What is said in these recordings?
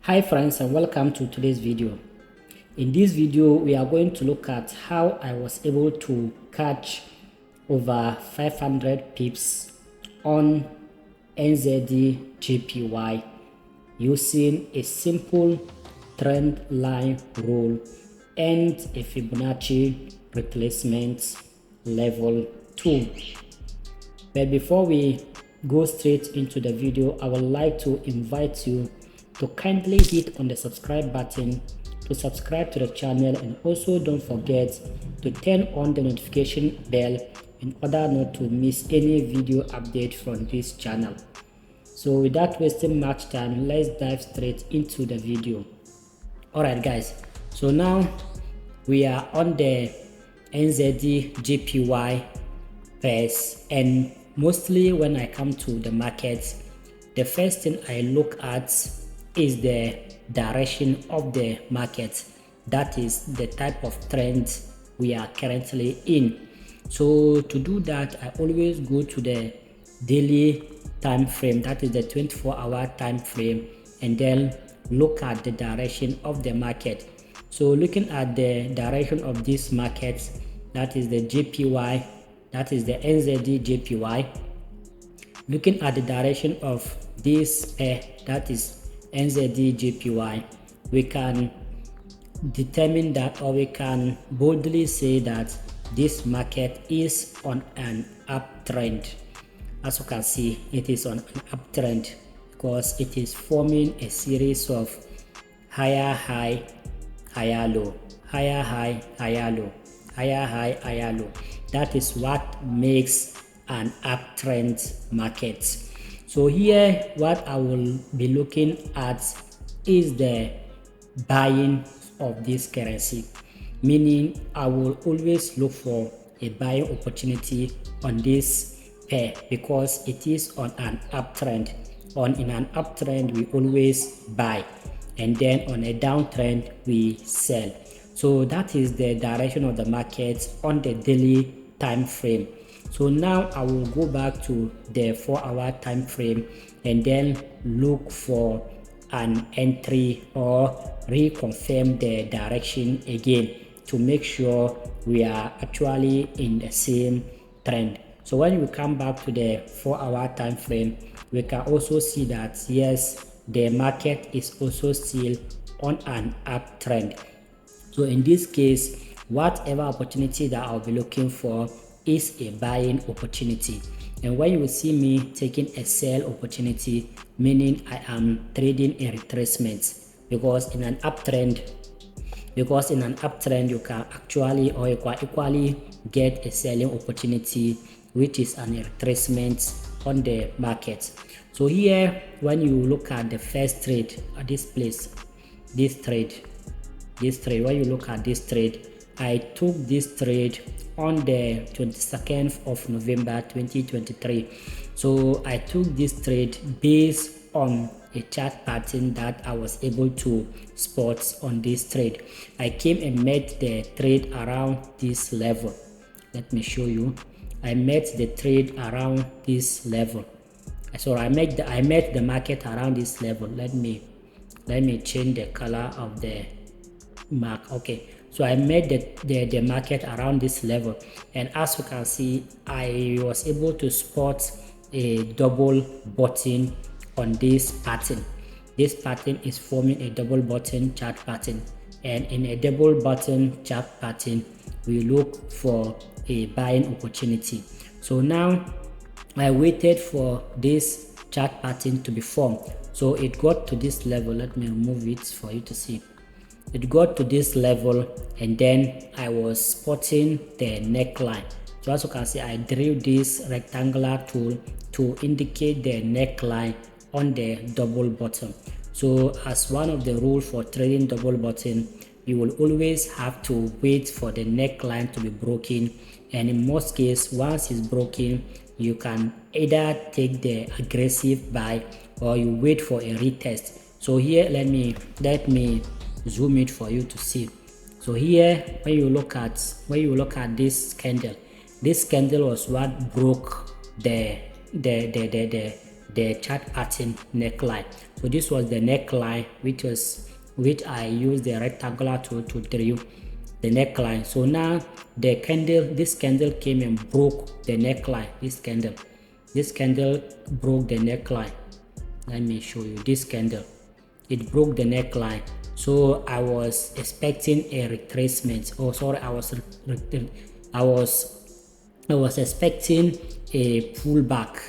Hi friends, and welcome to today's video. In this video we are going to look at how I was able to catch over 500 pips on NZDJPY using a simple trend line rule and a Fibonacci replacement level tool. But before we go straight into the video, I would like to invite you to kindly hit on the subscribe button to subscribe to the channel, and also don't forget to turn on the notification bell in order not to miss any video update from this channel. So without wasting much time, let's dive straight into the video. Alright guys, so now we are on the NZDJPY pairs, and mostly when I come to the market, the first thing I look at is the direction of the market. That is the type of trend we are currently in. So to do that, I always go to the daily time frame, that is the 24-hour time frame, and then look at the direction of the market. So looking at the direction of this market, that is the JPY, that is the NZDJPY. Looking at the direction of this pair, that is NZDJPY, we can determine that, or we can boldly say that this market is on an uptrend. As you can see, it is on an uptrend because it is forming a series of higher high, higher low, higher high, higher low, higher high, higher low. That is what makes an uptrend market. So here what I will be looking at is the buying of this currency, meaning I will always look for a buying opportunity on this pair because it is on an uptrend. In an uptrend we always buy, and then on a downtrend we sell. So that is the direction of the market on the daily time frame. So now I will go back to the 4-hour time frame and then look for an entry or reconfirm the direction again to make sure we are actually in the same trend. So when we come back to the 4-hour time frame, we can also see that yes, the market is also still on an uptrend. So in this case, whatever opportunity that I'll be looking for is a buying opportunity. And when you will see me taking a sell opportunity, meaning I am trading a retracement, because in an uptrend you can actually, or you can equally get a selling opportunity, which is an retracement on the market. So here when you look at the first trade at this place, this trade, when you look at this trade, I took this trade on the 22nd of November 2023. So I took this trade based on a chart pattern that I was able to spot on this trade. I came and met the trade around this level. Let me show you. I met the trade around this level. So I met the market around this level. Let me change the color of the mark. Okay, so I made the market around this level, and as you can see, I was able to spot a double bottom on this pattern. This pattern is forming a double bottom chart pattern, and in a double bottom chart pattern we look for a buying opportunity. So now I waited for this chart pattern to be formed. So it got to this level. Let me remove it for you to see. It got to this level, and then I was spotting the neckline. So as you can see, I drew this rectangular tool to indicate the neckline on the double bottom. So as one of the rules for trading double bottom, you will always have to wait for the neckline to be broken, and in most cases, once it's broken, you can either take the aggressive buy or you wait for a retest. So here let me zoom it for you to see. So here when you look at this candle was what broke the the chart pattern neckline. So this was the neckline which I used the rectangular tool to draw the neckline. So now this candle came and broke the neckline. This candle broke the neckline. Let me show you this candle. It broke the neckline. So I was expecting a retracement. Oh, sorry, I was expecting a pullback.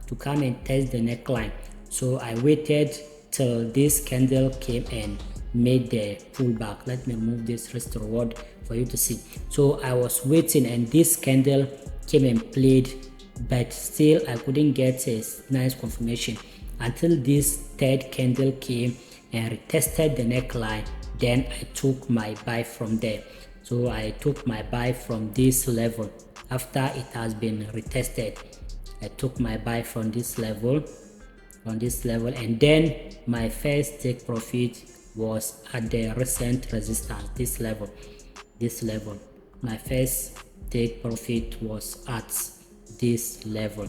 To come and test the neckline. So I waited till this candle came and made the pullback. Let me move this wrist reward for you to see. So I was waiting and this candle came and played, but still I couldn't get a nice confirmation until this third candle came and retested the neckline. Then I took my buy from there. So I took my buy from this level. After it has been retested, I took my buy from this level, and then my first take profit was at the recent resistance, this level. My first take profit was at this level.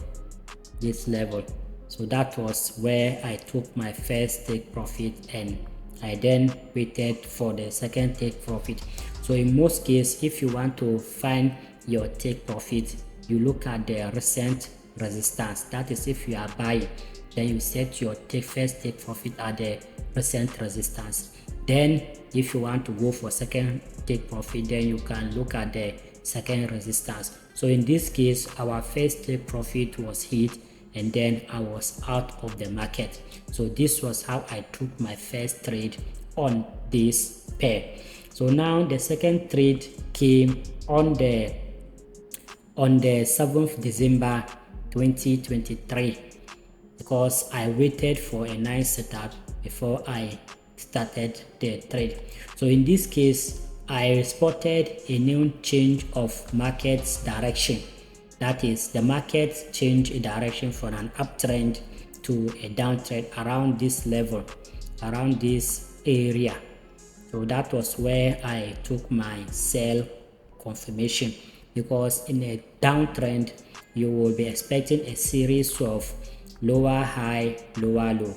So that was where I took my first take profit, and I then waited for the second take profit. So in most cases, if you want to find your take profit, you look at the recent resistance. That is, if you are buying, then you set your first take profit at the recent resistance. Then if you want to go for second take profit, then you can look at the second resistance. So in this case, our first take profit was hit, and then I was out of the market. So this was how I took my first trade on this pair. So now the second trade came on the 7th December 2023, because I waited for a nice setup before I started the trade. So in this case, I spotted a new change of market's direction. That is, the market changed a direction from an uptrend to a downtrend around this level, around this area. So that was where I took my sell confirmation, because in a downtrend you will be expecting a series of lower high, lower low,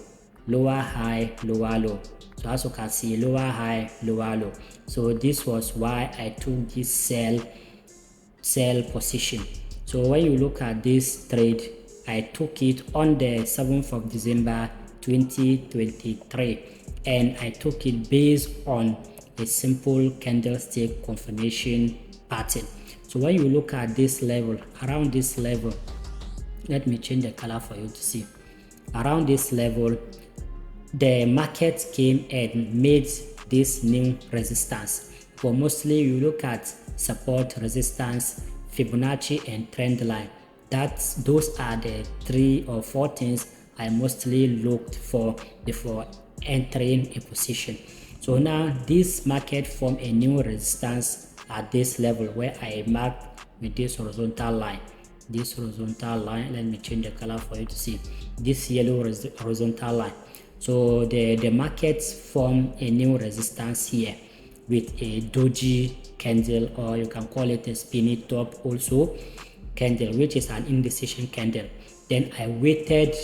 lower high, lower low. So as you can see, lower high, lower low. So this was why I took this sell position. So when you look at this trade, I took it on the 7th of December 2023, and I took it based on a simple candlestick confirmation pattern. So when you look at this level, around this level, let me change the color for you to see. Around this level, the market came and made this new resistance. For mostly you look at support, resistance, Fibonacci, and trend line. Those are the 3 or 4 things I mostly looked for before entering a position. So now this market formed a new resistance at this level, where I marked with this horizontal line. Let me change the color for you to see. This yellow horizontal line. So the markets form a new resistance here with a doji candle, or you can call it a spinny top also candle, which is an indecision candle. Then I waited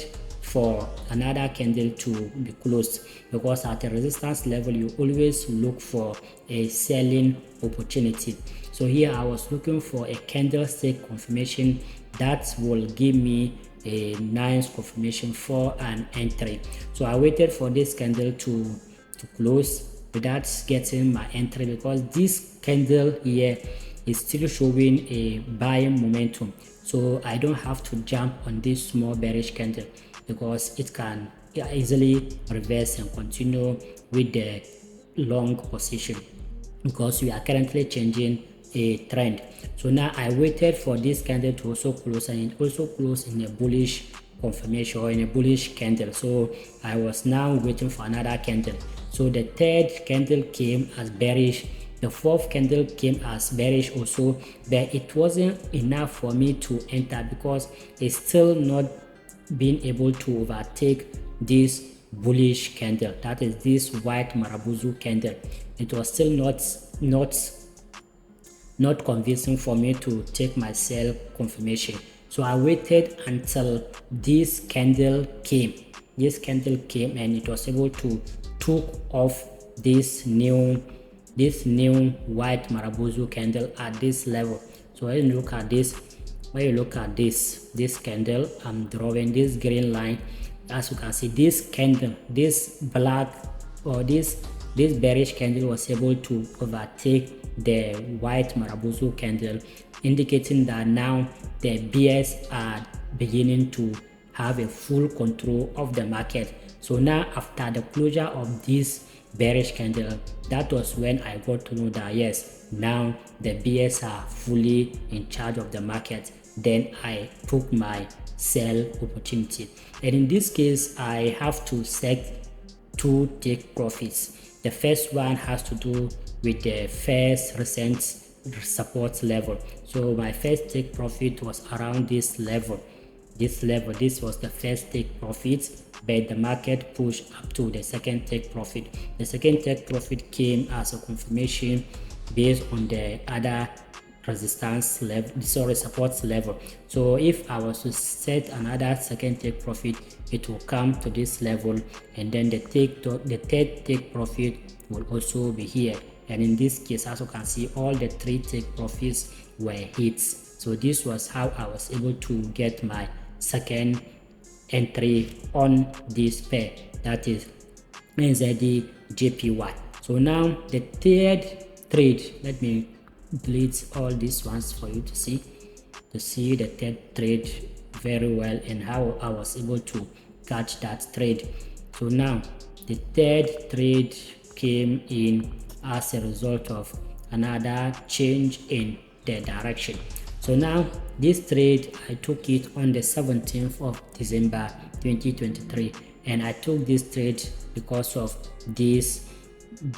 for another candle to be closed, because at a resistance level you always look for a selling opportunity. So here I was looking for a candlestick confirmation that will give me a nice confirmation for an entry. So I waited for this candle to close without getting my entry, because this candle here is still showing a buying momentum. So I don't have to jump on this small bearish candle, because it can easily reverse and continue with the long position, because we are currently changing a trend. So now I waited for this candle to also close, and it also closed in a bullish confirmation, or in a bullish candle. So I was now waiting for another candle. So the third candle came as bearish, the fourth candle came as bearish also, but it wasn't enough for me to enter, because it's still not being able to overtake this bullish candle, that is this white marabuzu candle. It was still not convincing for me to take my sell confirmation. So I waited until this candle came. This candle came and it was able to took off this new white Marabozu candle at this level. So when you look at this, this candle, I'm drawing this green line. As you can see, this candle, this black or this bearish candle was able to overtake the white Marabozu candle, indicating that now the bears are beginning to have a full control of the market. So now after the closure of this bearish candle, that was when I got to know that yes, now the bears are fully in charge of the market. Then I took my sell opportunity, and in this case I have to set two take profits. The first one has to do with the first recent support level. So my first take profit was around this level. This was the first take profit, but the market pushed up to the second take profit. The second take profit came as a confirmation based on the other resistance level, support level. So if I was to set another second take profit, it will come to this level, and then the third take profit will also be here. And in this case, as you can see, all the three take profits were hits. So this was how I was able to get my second entry on this pair, that is NZDJPY. So now the third trade, let me delete all these ones for you to see the third trade very well and how I was able to catch that trade. So now the third trade came in as a result of another change in the direction. So now this trade, I took it on the 17th of December 2023, and I took this trade because of this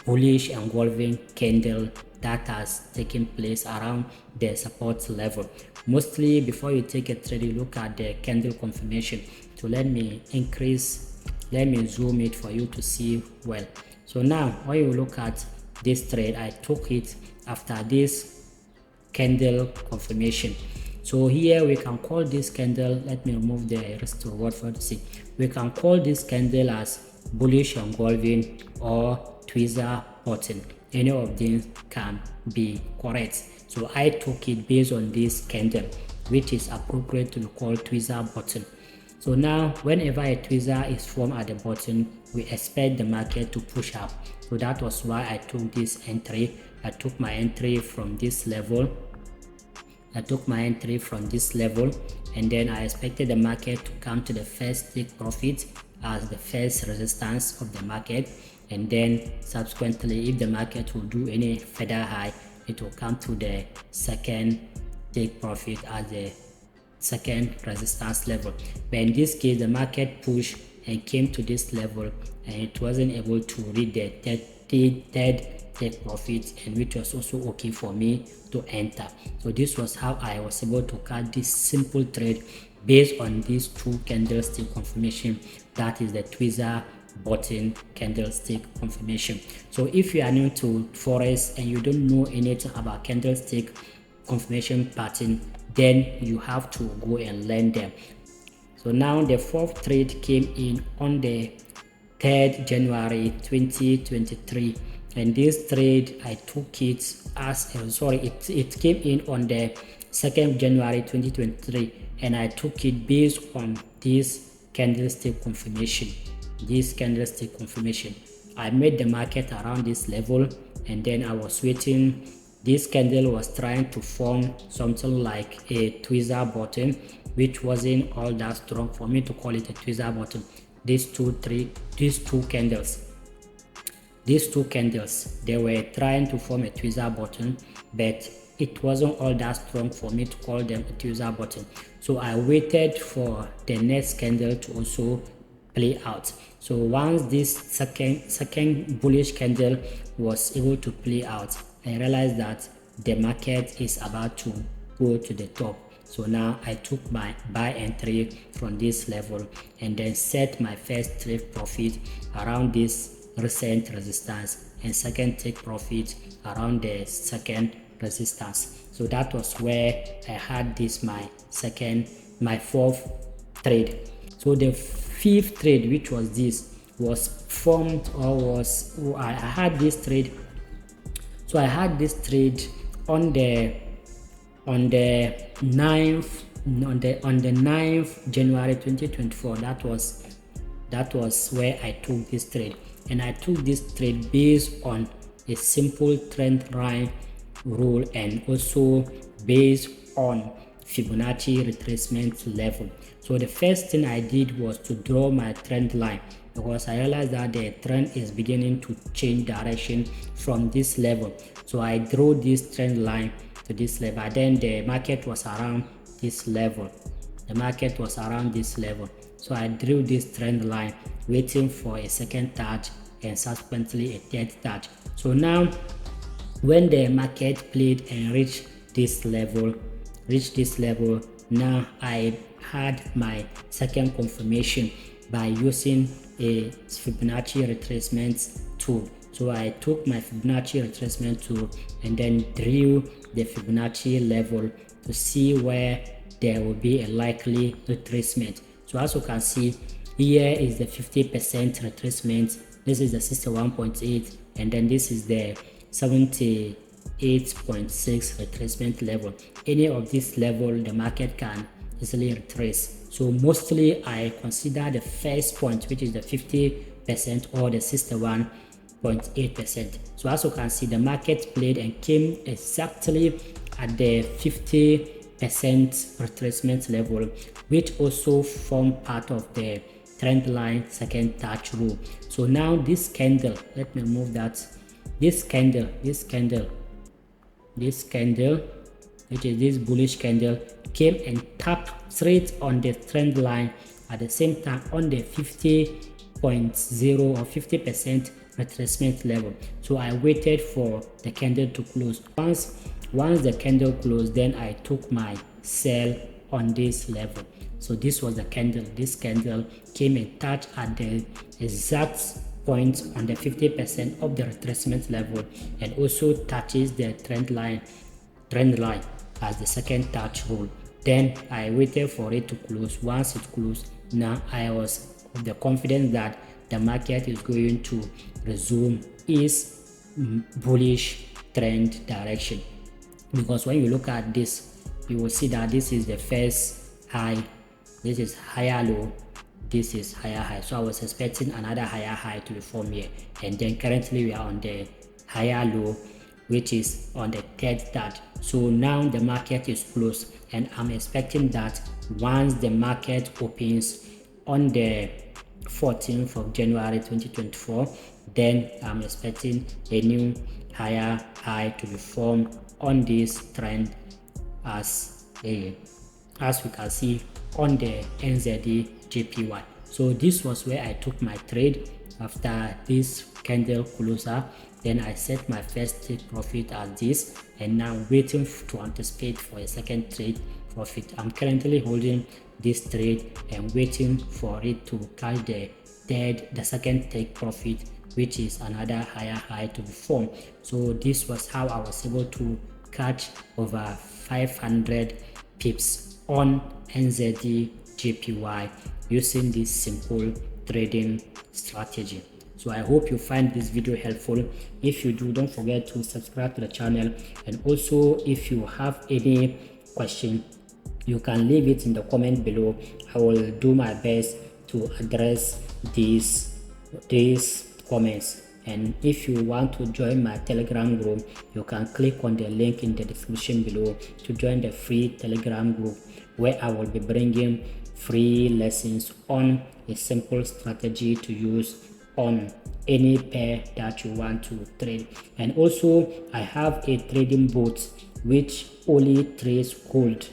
bullish engulfing candle that has taken place around the support level. Mostly before you take a trade, you look at the candle confirmation. So let me zoom it for you to see well. So now when you look at this trade, I took it after this candle confirmation. So here we can call this candle, let me remove the risk to reward for you to see. We can call this candle as bullish engulfing or tweezer button. Any of these can be correct. So I took it based on this candle, which is appropriate to be called tweezer button. So now whenever a tweezer is formed at the bottom, we expect the market to push up. So that was why I took this entry. I took my entry from this level. And then I expected the market to come to the first take profit as the first resistance of the market, and then subsequently if the market will do any further high, it will come to the second take profit as the second resistance level. But in this case, the market pushed and came to this level, and it wasn't able to read the third take profit, and which was also okay for me to enter. So this was how I was able to catch this simple trade based on these two candlestick confirmation, that is the tweezer button candlestick confirmation. So if you are new to forex and you don't know anything about candlestick confirmation pattern, then you have to go and learn them. So now the fourth trade came in on the 3rd January 2023, and this trade I took it as it came in on the 2nd January 2023, and I took it based on this candlestick confirmation. I made the market around this level, and then I was waiting. This candle was trying to form something like a tweezer button, which wasn't all that strong for me to call it a tweezer button. These two candles, they were trying to form a tweezer button, but it wasn't all that strong for me to call them a tweezer button. So I waited for the next candle to also play out. So once this second bullish candle was able to play out, I realized that the market is about to go to the top. So now I took my buy entry from this level and then set my first trade profit around this recent resistance, and second take profit around the second resistance. So that was where I had this my fourth trade. So the fifth trade, which was this, was formed or was I had this trade. So I had this trade on the 9th January 2024. That was where I took this trade, and I took this trade based on a simple trend line rule and also based on Fibonacci retracement level. So the first thing I did was to draw my trend line, because I realized that the trend is beginning to change direction from this level. So I drew this trend line to this level. Then the market was around this level. So I drew this trend line, waiting for a second touch and subsequently a third touch. So now when the market played and reached this level, now I had my second confirmation by using a Fibonacci retracement tool. So I took my Fibonacci retracement tool and then drew the Fibonacci level to see where there will be a likely retracement. So as you can see, here is the 50% retracement, this is the 61.8, and then this is the 78.6 retracement level. Any of this level the market can easily retrace. So mostly I consider the first point, which is the 50% or the 61.8%. So as you can see, the market played and came exactly at the 50% retracement level, which also form part of the trend line second touch rule. So now this candle, let me move that, this candle, which is this bullish candle, came and tapped straight on the trend line at the same time on the 50.0 or 50% retracement level. So I waited for the candle to close. Once the candle closed, then I took my sell on this level. So this was the candle. This candle came and touched at the exact point on the 50% of the retracement level, and also touches the trend line as the second touch rule. Then I waited for it to close. Once it closed, now I was of the confidence that the market is going to resume its bullish trend direction, because when you look at this, you will see that this is the first high, this is higher low, this is higher high. So I was expecting another higher high to be formed here, and then currently we are on the higher low, which is on the third touch. So now the market is closed, and I'm expecting that once the market opens on the 14th of January 2024, then I'm expecting a new higher high to be formed on this trend, as we can see on the NZDJPY. So this was where I took my trade after this candle closer. Then I set my first trade profit as this, and now waiting to anticipate for a second trade profit. I'm currently holding this trade and waiting for it to catch the second take profit, which is another higher high to be formed. So this was how I was able to catch over 500 pips on NZDJPY using this simple trading strategy. So I hope you find this video helpful. If you do, don't forget to subscribe to the channel, and also if you have any question, you can leave it in the comment below. I will do my best to address these comments. And if you want to join my Telegram group, you can click on the link in the description below to join the free Telegram group, where I will be bringing free lessons on a simple strategy to use on any pair that you want to trade. And also I have a trading bot which only trades gold.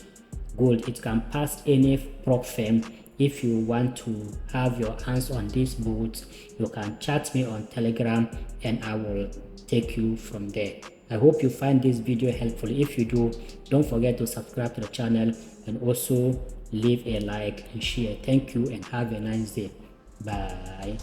It can pass any prop firm. If you want to have your hands on this bot, you can chat me on Telegram and I will take you from there. I hope you find this video helpful. If you do, don't forget to subscribe to the channel and also leave a like and share. Thank you and have a nice day. Bye.